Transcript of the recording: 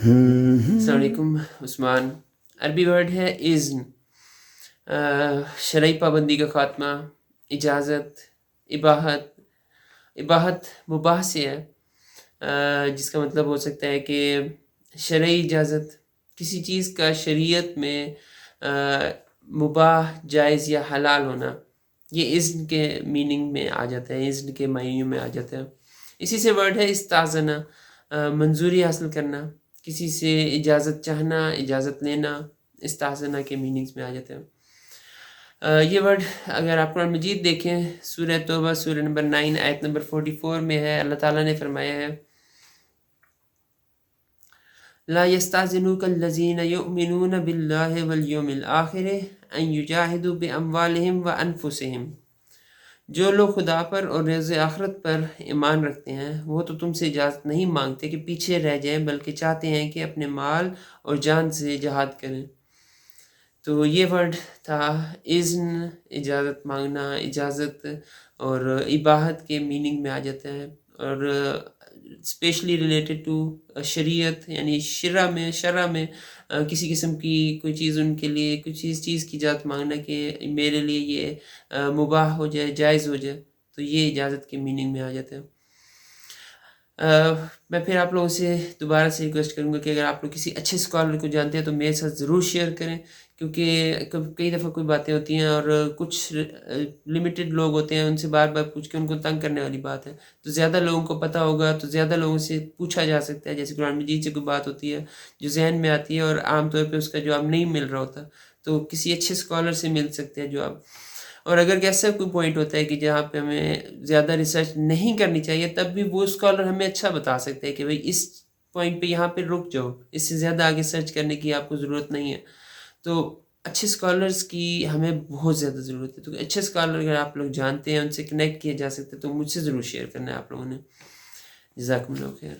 السلام علیکم عثمان. عربی ورڈ ہے اذن. شرعی پابندی کا خاتمہ، اجازت، اباحت. اباحت مباح سے ہے، جس کا مطلب ہو سکتا ہے کہ شرعی اجازت کسی چیز کا شریعت میں مباح، جائز یا حلال ہونا، یہ اذن کے میننگ میں آ جاتا ہے، اذن کے معنی میں آ جاتا ہے. اسی سے ورڈ ہے استاذنہ، منظوری حاصل کرنا، کسی سے اجازت چاہنا، اجازت لینا، استاذنہ کے میننگز میں آ جاتے ہیں. یہ ورڈ اگر آپ قرآن مجید دیکھیں، سورہ توبہ سورہ نمبر 9 آیت نمبر 44 میں ہے. اللہ تعالیٰ نے فرمایا ہے لا يستأذنك الذين يؤمنون بالله واليوم الآخر ان يجاهدوا بأموالهم وأنفسهم. جو لوگ خدا پر اور روز آخرت پر ایمان رکھتے ہیں وہ تو تم سے اجازت نہیں مانگتے کہ پیچھے رہ جائیں، بلکہ چاہتے ہیں کہ اپنے مال اور جان سے جہاد کریں. تو یہ ورڈ تھا اذن، اجازت مانگنا، اجازت، اور اباحت کے میننگ میں آ جاتا ہے، اور اسپیشلی ریلیٹڈ ٹو شریعت، یعنی شرع میں کسی قسم کی کوئی چیز ان کے لیے کچھ چیز کی اجازت مانگنا کہ میرے لیے یہ مباح ہو جائے، جائز ہو جائے، تو یہ اجازت کے میننگ میں آ جاتا ہے. میں پھر آپ لوگوں سے دوبارہ سے ریکویسٹ کروں گا کہ اگر آپ لوگ کسی اچھے اسکالر کو جانتے ہیں تو میرے ساتھ ضرور شیئر کریں، کیونکہ کئی دفعہ کوئی باتیں ہوتی ہیں اور کچھ لمیٹڈ لوگ ہوتے ہیں، ان سے بار بار پوچھ کے ان کو تنگ کرنے والی بات ہے. تو زیادہ لوگوں کو پتہ ہوگا تو زیادہ لوگوں سے پوچھا جا سکتا ہے. جیسے قرآن مجید سے کوئی بات ہوتی ہے جو ذہن میں آتی ہے اور عام طور پہ اس کا جواب نہیں مل رہا ہوتا، تو کسی اچھے اسکالر سے مل سکتے ہیں جواب. اور اگر ایسا کوئی پوائنٹ ہوتا ہے کہ جہاں پہ ہمیں زیادہ ریسرچ نہیں کرنی چاہیے، تب بھی وہ اسکالر ہمیں اچھا بتا سکتے ہیں کہ بھئی اس پوائنٹ پہ یہاں پہ رک جاؤ، اس سے زیادہ آگے سرچ کرنے کی آپ کو ضرورت نہیں ہے. تو اچھے اسکالرس کی ہمیں بہت زیادہ ضرورت ہے. تو اچھے اسکالر اگر آپ لوگ جانتے ہیں، ان سے کنیکٹ کیا جا سکتے تو مجھ سے ضرور شیئر کرنا ہے آپ لوگوں نے. جزاکم اللہ خیر.